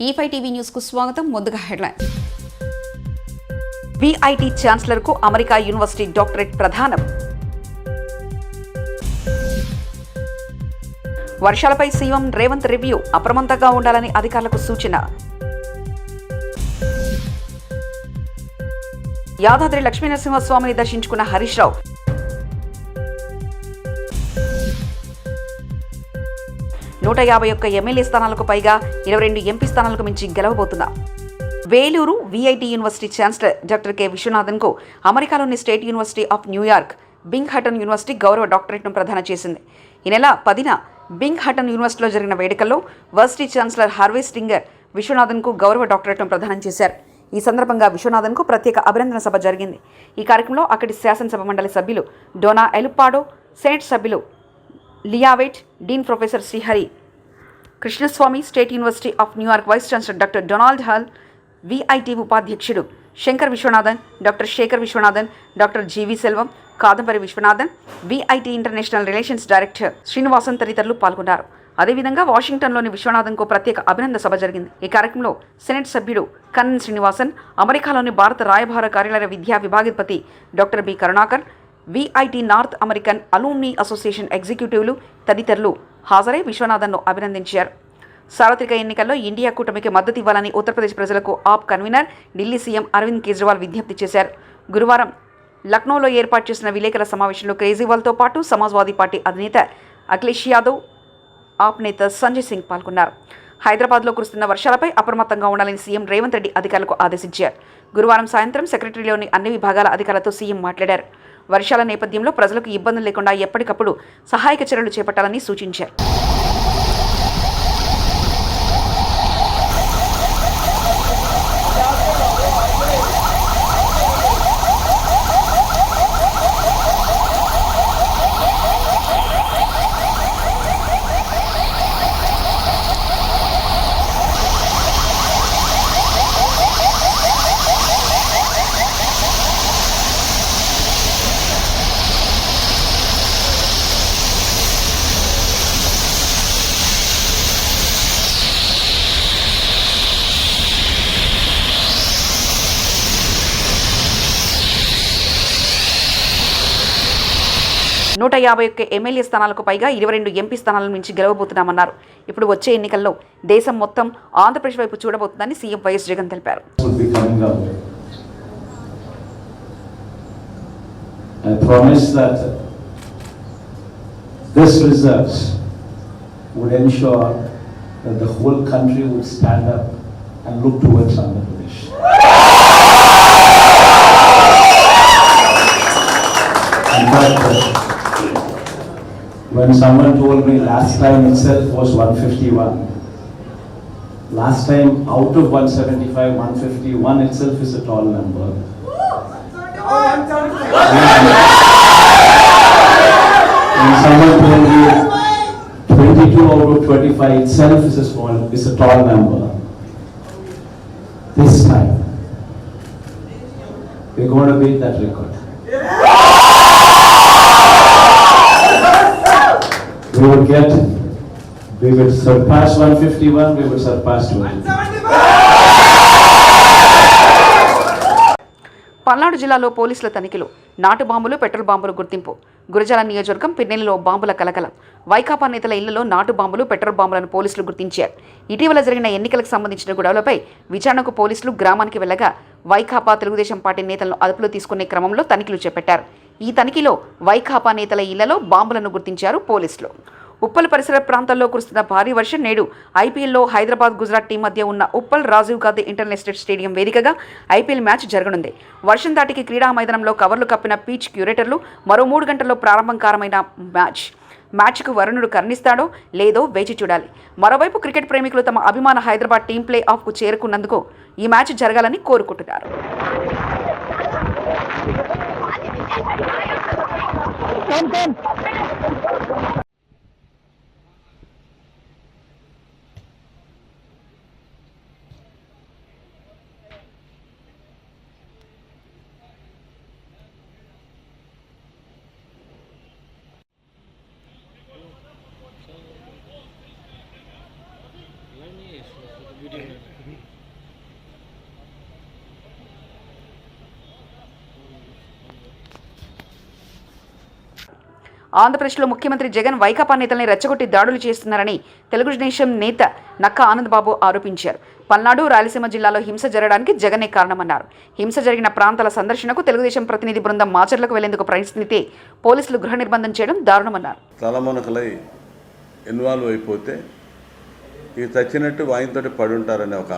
E5 TV news కు స్వాగతం. ముందుగా హెడ్లైన్స్. విఐటి ఛాన్సలర్ కు అమెరికా యూనివర్సిటీ డాక్టరేట్ ప్రదానం. వర్షాలపై సీఎం రేవంత్ రివ్యూ, అప్రమత్తంగా ఉండాలని అధికారులకు సూచన. యాదాద్రి లక్ష్మీనరసింహస్వామిని దర్శించుకున్న హరీష్ రావు. నూట 51 ఎమ్మెల్యే స్థానాలకు పైగా 22 ఎంపీ స్థానాలకు మించి గెలవబోతున్నా. Vellore VIT university chancellor doctor K Viswanathan కు అమెరికాలోని state university of New York Bing university గౌరవ డాక్టరేట్ను ప్రదానం చేసింది. ఈ నెల 10న బింగ్ హటన్ యూనివర్సిటీలో జరిగిన వేడుకల్లో varsity chancellor Harvey Stinger Viswanathan కు గౌరవ డాక్టరేట్ను ప్రదానం చేశారు. ఈ సందర్భంగా విశ్వనాథన్ కు ప్రత్యేక అభినందన సభ జరిగింది. ఈ కార్యక్రమంలో అక్కడి శాసనసభ మండలి సభ్యులు డోనా ఎలుపాడో, సెనేట్ సభ్యులు లియావెట్, dean professor Srihari Krishnaswamy, state university of New York vice chancellor doctor Donald Hall, VIT ఉపాధ్యక్షుడు Shankar Viswanathan, doctor Sekar Viswanathan, doctor G V Selvam, Kadambari Viswanathan, VIT international relations director Srinivasan తదితరులు పాల్గొన్నారు. అదేవిధంగా వాషింగ్టన్లోని విశ్వనాథన్కు ప్రత్యేక అభినందన సభ జరిగింది. ఈ కార్యక్రమంలో సెనేట్ సభ్యుడు కన్నన్ శ్రీనివాసన్, అమెరికాలోని భారత రాయబార కార్యాలయ విద్యా విభాగాధిపతి doctor B Karunakar, VIT north American alumni association ఎగ్జిక్యూటివ్లు తదితరులు హాజరై విశ్వనాథన్ను అభినందించారు. సార్వత్రిక ఎన్నికల్లో ఇండియా కూటమికి మద్దతు ఇవ్వాలని ఉత్తరప్రదేశ్ ప్రజలకు ఆప్ కన్వీనర్ ఢిల్లీ సీఎం అరవింద్ కేజ్రీవాల్ విజ్ఞప్తి చేశారు. గురువారం లక్నోలో ఏర్పాటు చేసిన విలేకరుల సమావేశంలో కేజ్రీవాల్తో పాటు సమాజ్వాదీ పార్టీ అధినేత అఖిలేష్ యాదవ్, ఆప్ నేత సంజయ్ సింగ్ పాల్గొన్నారు. హైదరాబాద్లో కురుస్తున్న వర్షాలపై అప్రమత్తంగా ఉండాలని సీఎం రేవంత్ రెడ్డి అధికారులకు ఆదేశించారు. గురువారం సాయంత్రం సెక్రటరీలోని అన్ని విభాగాల అధికారులతో సీఎం మాట్లాడారు. వర్షాల నేపథ్యంలో ప్రజలకు ఇబ్బందులు లేకుండా ఎప్పటికప్పుడు సహాయక చర్యలు చేపట్టాలని సూచించారు. నూట 51 ఎమ్మెల్యే స్థానాలకు పైగా 22 ఎంపీ స్థానాల నుంచి గెలవబోతున్నామన్నారు. ఇప్పుడు వచ్చే ఎన్నికల్లో దేశం మొత్తం ఆంధ్రప్రదేశ్ వైపు చూడబోతుందని సీఎం వైఎస్ జగన్ తెలిపారు. When someone told me last time itself was 151. Last time out of 175, 151 itself is a tall number. When someone told me 22 out of 25 itself is a tall number. This time, we're going to beat that record. We will surpass 151, we will surpass 200. Palnadu జిల్లాలో పోలీసుల తనిఖీలు, నాటు బాంబులు, petrol బాంబులు గుర్తింపు. గురజాల నియోజకవర్గం పిన్నెలలో బాంబుల కలకలం. వైకాపా నేతల ఇళ్లలో నాటు బాంబులు, పెట్రోల్ బాంబులను పోలీసులు గుర్తించారు. ఇటీవల జరిగిన ఎన్నికలకు సంబంధించిన గొడవలపై విచారణకు పోలీసులు గ్రామానికి వెళ్లగా వైకాపా, తెలుగుదేశం పార్టీ నేతలను అదుపులో తీసుకునే క్రమంలో తనిఖీలు చేపట్టారు. ఈ తనిఖీలో వైకాపా నేతల ఇళ్లలో బాంబులను గుర్తించారు పోలీసులు. ఉప్పల్ పరిసర ప్రాంతాల్లో కురుస్తున్న భారీ వర్షం నేడు ఐపీఎల్లో హైదరాబాద్, గుజరాత్ టీం మధ్య ఉన్న ఉప్పల్ రాజీవ్ గాంధీ ఇంటర్నేషనల్ స్టేడియం వేదికగా ఐపీఎల్ మ్యాచ్ జరగనుంది. వర్షం దాటికి క్రీడా మైదానంలో కవర్లు కప్పిన పీచ్ క్యూరేటర్లు మరో 3 గంటల్లో ప్రారంభకారమైన మ్యాచ్కు వరుణుడు కరుణిస్తాడో లేదో వేచి చూడాలి. మరోవైపు క్రికెట్ ప్రేమికులు తమ అభిమాన హైదరాబాద్ టీం ప్లే ఆఫ్కు చేరుకున్నందుకు ఈ మ్యాచ్ జరగాలని కోరుకుంటున్నారు. video. ఆంధ్రప్రదేశ్లో ముఖ్యమంత్రి జగన్ వైకాపా నేతల్ని రెచ్చగొట్టి దాడులు చేస్తున్నారని తెలుగుదేశం నేత నక్కా ఆనందబాబు ఆరోపించారు. పల్నాడు, రాయలసీమ జిల్లాలో హింస జరగడానికి జగనే కారణమన్నారు. హింస జరిగిన ప్రాంతాల సందర్శనకు తెలుగుదేశం ప్రతినిధి బృందం మాచర్లకు వెళ్లేందుకు ప్రయత్నిస్తే పోలీసులు గృహ నిర్బంధం చేయడం దారుణమన్నారు. తలమునకలై ఇన్వాల్వ్ అయిపోతే ఇక చచ్చినట్టు వాయితోటి పడి ఉంటారనే ఒక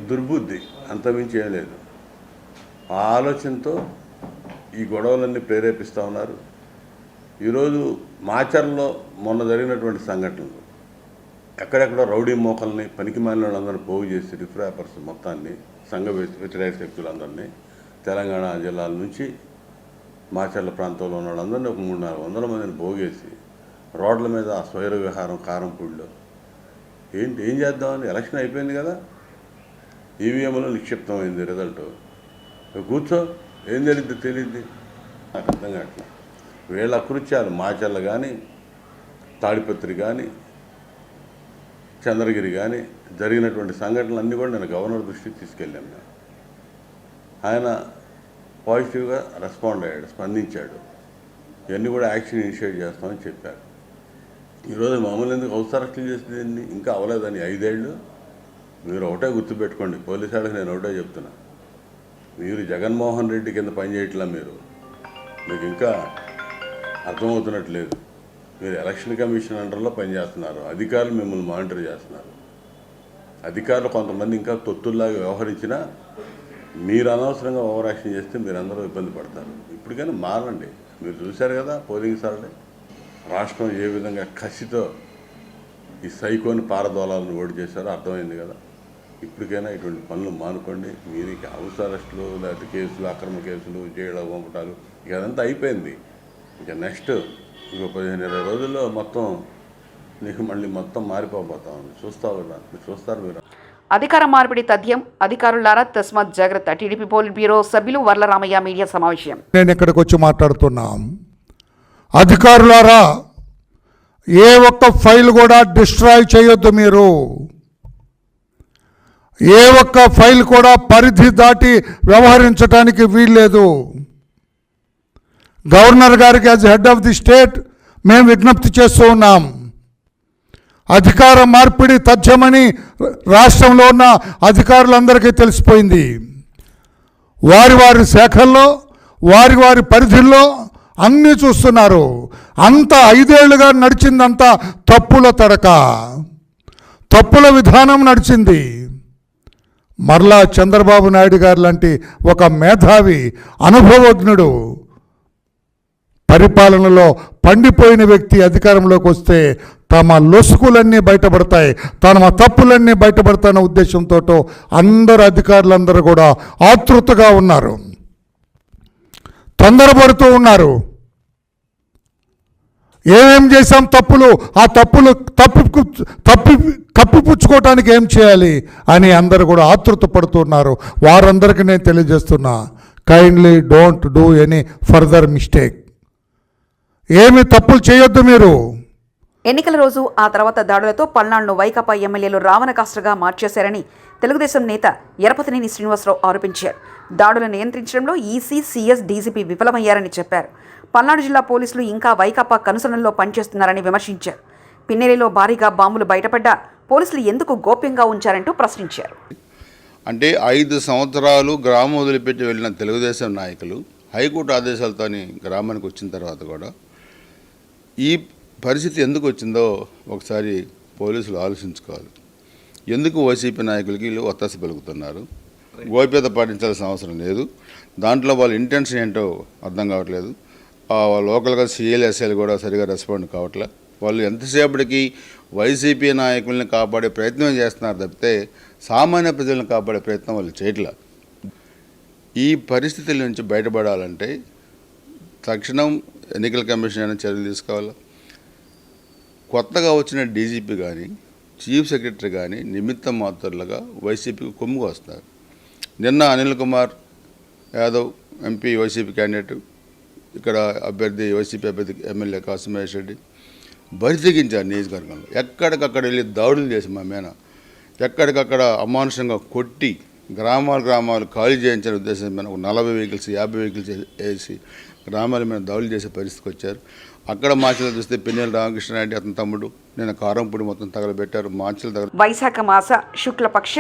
దుర్బుద్ధి, అంతమించి ఏం లేదు. ఆ ఆలోచనతో ఈ గొడవలన్నీ ప్రేరేపిస్తూ ఉన్నారు. ఈరోజు మాచర్లో మొన్న జరిగినటువంటి సంఘటనలు, ఎక్కడెక్కడో రౌడీ మోకల్ని, పనికి మాలిన వాళ్ళందరినీ పోగు చేసి రిఫ్రాపర్స్ మొత్తాన్ని, సంఘ వ్యతిరేక శక్తులందరినీ తెలంగాణ జిల్లాల నుంచి మాచర్ల ప్రాంతంలో ఉన్న వాళ్ళందరినీ ఒక 300-400 మందిని పోగేసి రోడ్ల మీద ఆ స్వైర విహారం, కారంపూడిలో ఏం చేద్దామని, ఎలక్షన్ అయిపోయింది కదా, ఈవీఎంలో నిక్షిప్తమైంది రిజల్ట్. కూర్చో, ఏం తెలియద్ది నాకు అర్థం కావట్లేదు. వీళ్ళ అకృత్యాలు మాచర్ల కానీ, తాడిపత్రి కానీ, చంద్రగిరి కానీ జరిగినటువంటి సంఘటనలు అన్నీ కూడా నేను గవర్నర్ దృష్టికి తీసుకెళ్ళాను. ఆయన పాజిటివ్గా రెస్పాండ్ అయ్యాడు, స్పందించాడు. ఇవన్నీ కూడా యాక్షన్ ఇనిషియేట్ చేస్తామని చెప్పారు. ఈరోజు మామూలు ఎందుకు హౌస్ అరెస్టులు చేసింది ఇంకా అవ్వలేదని 5 ఏళ్ళు. మీరు ఒకటే గుర్తుపెట్టుకోండి, పోలీసు వాళ్ళకి నేను ఒకటే చెప్తున్నా, మీరు జగన్మోహన్ రెడ్డి కింద పనిచేయట్లా, మీకు ఇంకా అర్థమవుతున్నట్లేదు. మీరు ఎలక్షన్ కమిషన్ అండర్లో పనిచేస్తున్నారు, అధికారులు మిమ్మల్ని మానిటర్ చేస్తున్నారు. అధికారులు కొంతమంది ఇంకా తొత్తుల్లాగా వ్యవహరించినా మీరు అనవసరంగా ఓవర్ యాక్షన్ చేస్తే మీరందరూ ఇబ్బంది పడతారు. ఇప్పటికైనా మారండి. మీరు చూశారు కదా పోలింగ్ సార్లే రాష్ట్రం ఏ విధంగా కసితో ఈ సైకోని పారదోళాలను ఓడి చేశారో అర్థమైంది కదా. ఇప్పటికైనా ఇటువంటి పనులు మానుకోండి. మీరు హౌస్ అరెస్టులు, లేకపోతే కేసులు, అక్రమ కేసులు, జైలు పంపటాలు, ఇక అదంతా అయిపోయింది. ఇక నెక్స్ట్ ఇంకో 15-20 రోజుల్లో మొత్తం నీకు మళ్ళీ మొత్తం మారిపోతా ఉంది. చూస్తారు మీరు. అధికార మార్పిడి తథ్యం, అధికారులారా తస్మాత్ జాగ్రత్త. టీడీపీ పోలిట్ బ్యూరో సభ్యులు వర్లరామయ్య మీడియా సమావేశం. నేను ఇక్కడికి వచ్చి మాట్లాడుతున్నాం. అధికారులారా, ఏ ఒక్క ఫైల్ కూడా డిస్ట్రాయ్ చేయొద్దు. మీరు ఏ ఒక్క ఫైల్ కూడా పరిధి దాటి వ్యవహరించడానికి వీల్లేదు. గవర్నర్ గారికి as head of the state మేము విజ్ఞప్తి చేస్తూ ఉన్నాం. అధికార మార్పిడి తథ్యమని రాష్ట్రంలో ఉన్న అధికారులందరికీ తెలిసిపోయింది. వారి శాఖల్లో, వారి పరిధిల్లో అన్నీ చూస్తున్నారు. అంత 5 ఏళ్లుగా నడిచిందంతా తప్పుల తడక, తప్పుల విధానం నడిచింది. మరలా చంద్రబాబు నాయుడు గారు లాంటి ఒక మేధావి, అనుభవజ్ఞుడు, పరిపాలనలో పండిపోయిన వ్యక్తి అధికారంలోకి వస్తే తమ లొసుకులన్నీ బయటపడతాయి, తమ తప్పులన్నీ బయటపడతాయన్న ఉద్దేశంతో అందరు అధికారులందరూ కూడా ఆతృతగా ఉన్నారు, తొందరపడుతూ ఉన్నారు. ఏమేం చేశాం తప్పులు, ఆ తప్పులు కప్పిపుచ్చుకోవటానికి ఏం చేయాలి అని అందరూ కూడా ఆతృత పడుతున్నారు. వారందరికీ నేను తెలియజేస్తున్నా, kindly don't do any further mistake. ఏమి తప్పులు చేయొద్దు మీరు. ఎన్నికల రోజు ఆ తర్వాత దాడులతో పల్నాడును వైకాపా ఎమ్మెల్యేలు రావణ కాస్ట్రగా మార్చేశారని తెలుగుదేశం నేత ఎరపతినేని శ్రీనివాసరావు ఆరోపించారు. దాడులను నియంత్రించడంలో ఈసీ, సీఎస్, డీజీపీ విఫలమయ్యారని చెప్పారు. పల్నాడు జిల్లా పోలీసులు ఇంకా వైకాపా కనుసనల్లో పనిచేస్తున్నారని విమర్శించారు. పిన్నెలిలో భారీగా బాంబులు బయటపడ్డా పోలీసులు ఎందుకు గోప్యంగా ఉంచారంటూ ప్రశ్నించారు. అంటే 5 సంవత్సరాలు గ్రామం వదిలిపెట్టి వెళ్ళిన తెలుగుదేశం నాయకులు హైకోర్టు ఆదేశాలతోని గ్రామానికి వచ్చిన తర్వాత కూడా ఈ పరిస్థితి ఎందుకు వచ్చిందో ఒకసారి పోలీసులు ఆలోచించుకోవాలి. ఎందుకు వైసీపీ నాయకులకి వీళ్ళు ఒత్తాస పలుకుతున్నారు? గోప్యత పాటించాల్సిన అవసరం లేదు. దాంట్లో వాళ్ళ ఇంటెన్షన్ ఏంటో అర్థం కావట్లేదు. లోకల్గా సీఎల్ఎస్ఎల్ కూడా సరిగా రెస్పాండ్ కావట్లేదు. వాళ్ళు ఎంతసేపటికి వైసీపీ నాయకుల్ని కాపాడే ప్రయత్నం చేస్తున్నారు తప్పితే సామాన్య ప్రజలను కాపాడే ప్రయత్నం వాళ్ళు చేయట్లేదు. ఈ పరిస్థితుల నుంచి బయటపడాలంటే తక్షణం ఎన్నికల కమిషన్ అయినా చర్యలు తీసుకోవాలి. కొత్తగా వచ్చిన డీజీపీ కానీ, చీఫ్ సెక్రటరీ కానీ నిమిత్త మాత్రులుగా వైసీపీకి కొమ్ముకు వస్తారు. నిన్న Anil Kumar Yadav MP YCP candidate, ఇక్కడ అభ్యర్థి వైసీపీ అభ్యర్థి ఎమ్మెల్యే కాసిం మహేష్ రెడ్డి బరితెగించారు నియోజకవర్గంలో. ఎక్కడికక్కడ వెళ్ళి దాడులు చేసి మా మీద ఎక్కడికక్కడ అమానుషంగా కొట్టి గ్రామాలు ఖాళీ చేయించిన ఉద్దేశం మీద 40 వెహికల్స్ 50 వెహికల్స్ వేసి గ్రామాల మీద దాడులు చేసే పరిస్థితికి వచ్చారు. అక్కడ మాచలు చూస్తే పిన్నెల రామకృష్ణారెడ్డి అతని తమ్ముడు నేను కారంపూడి మొత్తం తగలబెట్టారు. మాచలు వైశాఖ మాస శుక్లపక్ష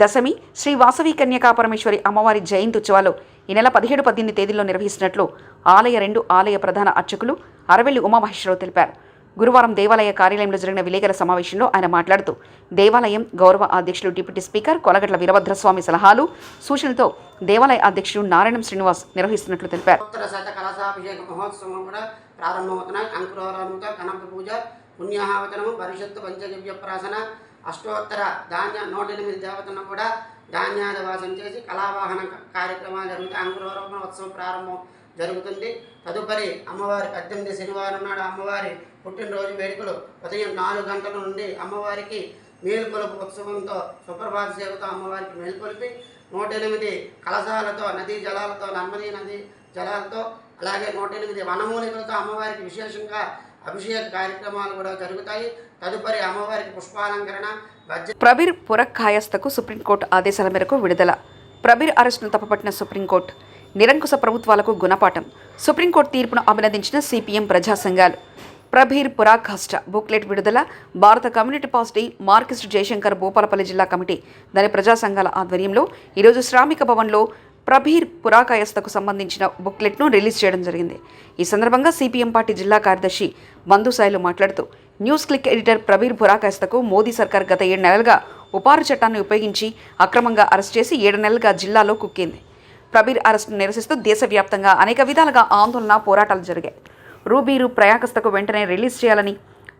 దశమి శ్రీ వాసవి కన్యకా పరమేశ్వరి అమ్మవారి జయంతి ఉత్సవాలు ఈ నెల 17, 18 తేదీల్లో నిర్వహిస్తున్నట్లు ఆలయ 2 ఆలయ ప్రధాన అర్చకులు అరవెల్లి ఉమామహేశ్వరరావు తెలిపారు. గురువారం దేవాలయ కార్యాలయంలో జరిగిన విలేకరుల సమావేశంలో ఆయన మాట్లాడుతూ దేవాలయం గౌరవ అధ్యక్షులు డిప్యూటీ స్పీకర్ కొలగట్ల వీరభద్రస్వామి సలహాలు సూచనలతో దేవాలయ అధ్యక్షుడు నారాయణం శ్రీనివాస్ నిర్వహిస్తున్నట్లు తెలిపారు. కలశాభిషేక మహోత్సవం కూడా ప్రారంభమవుతున్నాయి. అంకురారంభంతో కనక పూజ పుణ్యాహవచనము పరిషత్తు పంచగవ్య ప్రాసన అష్టోత్తర ధాన్య 108 దేవతలను కూడా ధాన్యాదివాసం చేసి కళావాహన కార్యక్రమాలు జరుగుతాయి. అంకురారోపణ ఉత్సవం ప్రారంభం జరుగుతుంది. తదుపరి అమ్మవారి 18 శనివారం నాడు అమ్మవారి పుట్టినరోజు వేడుకలు ఉదయం 4 గంటల నుండి అమ్మవారికి మేలుకొలుపు ఉత్సవంతో సుప్రభాత సేవతో అమ్మవారికి మేలుకొలిపి 108 కలశాలతో నదీ జలాలతో నర్మదీ నదీ జలాలతో అలాగే 108 వనమూలికలతో అమ్మవారికి విశేషంగా అభిషేక కార్యక్రమాలు కూడా జరుగుతాయి. తదుపరి అమ్మవారికి పుష్పాలంకరణ ప్రబీర్ పురకాయస్థకు సుప్రీంకోర్టు ఆదేశాల మేరకు విడుదల. ప్రబీర్ అరెస్టును తప్పుపట్టిన సుప్రీంకోర్టు నిరంకుశ ప్రభుత్వాలకు గుణపాఠం. సుప్రీంకోర్టు తీర్పును అభినందించిన సిపిఎం ప్రజా సంఘాలు. ప్రబీర్ పురాకాష్ట బుక్లెట్ విడుదల. భారత community party marxist Jayashankar Bhupalpally జిల్లా కమిటీ దాని ప్రజా సంఘాల ఆధ్వర్యంలో ఈరోజు శ్రామిక భవన్లో ప్రబీర్ పురాకాయస్థకు సంబంధించిన బుక్లెట్ను రిలీజ్ చేయడం జరిగింది. ఈ సందర్భంగా సిపిఎం పార్టీ జిల్లా కార్యదర్శి బంధుసాయిలు మాట్లాడుతూ న్యూస్ క్లిక్ ఎడిటర్ ప్రబీర్ పురాకాయస్థకు మోదీ సర్కార్ గత 7 నెలలుగా ఉపారు చట్టాన్ని ఉపయోగించి అక్రమంగా అరెస్ట్ చేసి 7 నెలలుగా జిల్లాలో కుక్కింది. ప్రబీర్ అరెస్టును నిరసిస్తూ దేశవ్యాప్తంగా అనేక విధాలుగా ఆందోళన పోరాటాలు జరిగాయి. రూబీరు ప్రయాకస్థకు వెంటనే రిలీజ్ చేయాలని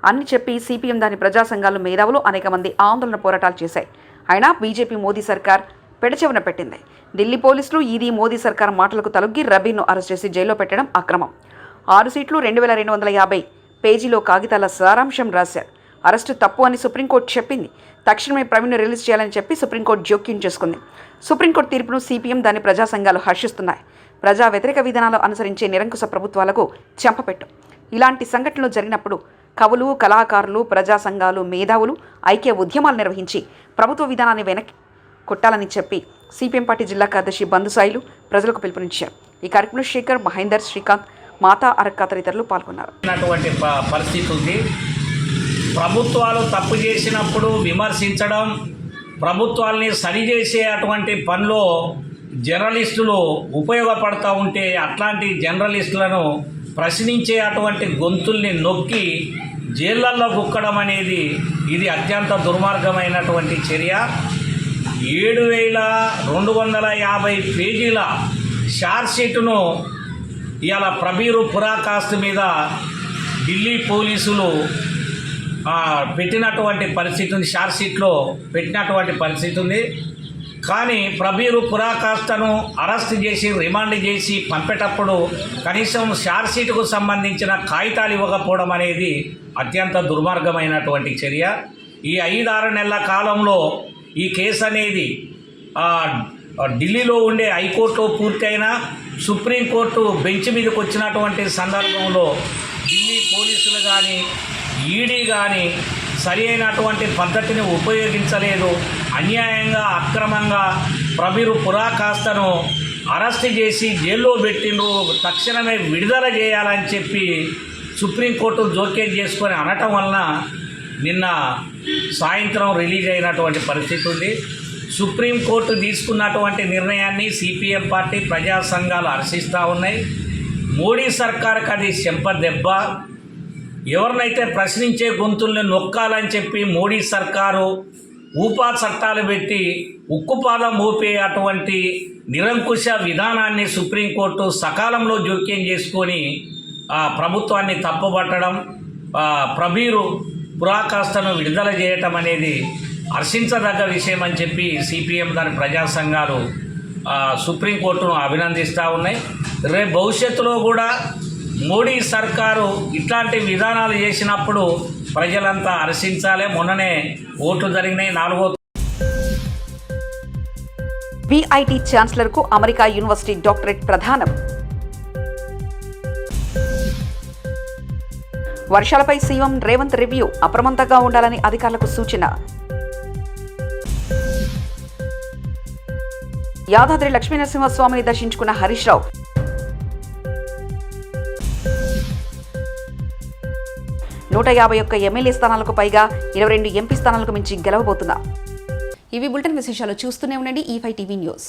అన్ని చెప్పి సిపిఎం దాని ప్రజా సంఘాలు మేధావులు అనేక మంది ఆందోళన పోరాటాలు చేశాయి. అయినా బీజేపీ మోదీ సర్కార్ పెడచెవిన పెట్టింది. ఢిల్లీ పోలీసులు ఈదీ మోదీ సర్కార్ మాటలకు తలొగ్గి రబీర్ను అరెస్ట్ చేసి జైల్లో పెట్టడం అక్రమం. 6 సీట్లు 2250 పేజీలో కాగితాల సారాంశం రాశారు. అరెస్టు తప్పు అని సుప్రీంకోర్టు చెప్పింది. తక్షణమే ప్రవీణ్ను రిలీజ్ చేయాలని చెప్పి సుప్రీంకోర్టు జోక్యం చేసుకుంది. సుప్రీంకోర్టు తీర్పును సిపిఎం దాని ప్రజా సంఘాలు హర్షిస్తున్నాయి. ప్రజా వ్యతిరేక విధానాలు అనుసరించే నిరంకుశ ప్రభుత్వాలకు చెంపపెట్టు. ఇలాంటి సంఘటనలు జరిగినప్పుడు కవులు, కళాకారులు, ప్రజా సంఘాలు, మేధావులు ఐక్య ఉద్యమాలు నిర్వహించి ప్రభుత్వ విధానాన్ని వెనక్కి కొట్టాలని చెప్పి సిపిఎం పార్టీ జిల్లా కార్యదర్శి బంధుసాయిలు ప్రజలకు పిలుపునిచ్చారు. ఈ కార్యక్రమంలో శేఖర్, మహేందర్, శ్రీకాంత్, మాతా అరక్క తదితరులు పాల్గొన్నారు. పరిస్థితి ఉంది. ప్రభుత్వాలు తప్పు చేసినప్పుడు విమర్శించడం, ప్రభుత్వాల్ని సరిచేసే అటువంటి పనిలో జర్నలిస్టులు ఉపయోగపడుతూ ఉంటే అట్లాంటి జర్నలిస్టులను ప్రశ్నించే అటువంటి గొంతుల్ని నొక్కి జైళ్ళల్లో గుక్కడం అనేది ఇది అత్యంత దుర్మార్గమైనటువంటి చర్య. 7250 పేజీల షార్ట్షీట్ను ఇవాళ ప్రబీరు పురాకాస్ట్ మీద ఢిల్లీ పోలీసులు పెట్టినటువంటి పరిస్థితి ఉంది. షార్ట్షీట్లో పెట్టినటువంటి పరిస్థితి ఉంది. కానీ ప్రబీరు పురాకాష్ఠను అరెస్ట్ చేసి రిమాండ్ చేసి పంపేటప్పుడు కనీసం షార్ట్షీట్కు సంబంధించిన కాగితాలు ఇవ్వకపోవడం అనేది అత్యంత దుర్మార్గమైనటువంటి చర్య. ఈ 5-6 నెలల కాలంలో ఈ కేసు అనేది ఢిల్లీలో ఉండే హైకోర్టులో పూర్తయిన సుప్రీంకోర్టు బెంచ్ మీదకి వచ్చినటువంటి సందర్భంలో ఢిల్లీ పోలీసులు కానీ ఈడీ కానీ సరి అయినటువంటి పద్ధతిని ఉపయోగించలేదు. అన్యాయంగా అక్రమంగా ప్రబీరు పురాకాష్ఠను అరెస్ట్ చేసి జైల్లో పెట్టిండ్రు. తక్షణమే విడుదల చేయాలని చెప్పి సుప్రీంకోర్టు జోక్యం చేసుకొని అనటం వలన నిన్న సాయంత్రం రిలీజ్ అయినటువంటి పరిస్థితి ఉంది. సుప్రీంకోర్టు తీసుకున్నటువంటి నిర్ణయాన్ని సిపిఎం పార్టీ ప్రజా సంఘాలు హర్షిస్తూ ఉన్నాయి. మోడీ సర్కార్కి అది చెంపదెబ్బ. ఎవరినైతే ప్రశ్నించే గొంతుల్ని నొక్కాలని చెప్పి మోడీ సర్కారు ఊపా చట్టాలు పెట్టి ఉక్కుపాదం మోపే అటువంటి నిరంకుశ విధానాన్ని సుప్రీంకోర్టు సకాలంలో జోక్యం చేసుకొని ప్రభుత్వాన్ని తప్పుపట్టడం, ప్రబీరు పురాకాష్ఠను విడుదల చేయటం అనేది హర్షించదగ్గ విషయం అని చెప్పి సిపిఎం దాని ప్రజా సంఘాలు సుప్రీంకోర్టును అభినందిస్తూ ఉన్నాయి. రేపు భవిష్యత్తులో కూడా మోడీ సర్కారు ఇట్లాంటి విధానాలు చేసినప్పుడు ప్రజలంతా హర్షించాలి. మొన్ననే ఓట్లు జరిగినాయి. 4వ విఐటి ఛాన్సలర్కు అమెరికా యూనివర్సిటీ డాక్టరేట్ ప్రదానం. వర్షాలపై సీఎం రేవంత్ రివ్యూ. అప్రమత్తంగా ఉండాలని అధికారులకు సూచన. యాదాద్రి లక్ష్మీనరసింహస్వామిని దర్శించుకున్న హరీష్ రావు. నూట 51 ఎమ్మెల్యే స్థానాలకు పైగా 22 ఎంపీ స్థానాలకు మించి గెలవబోతున్నా. ఇవి బులెటిన్ విశేషాలు. చూస్తూనే ఉండండి E5 టీవీ న్యూస్.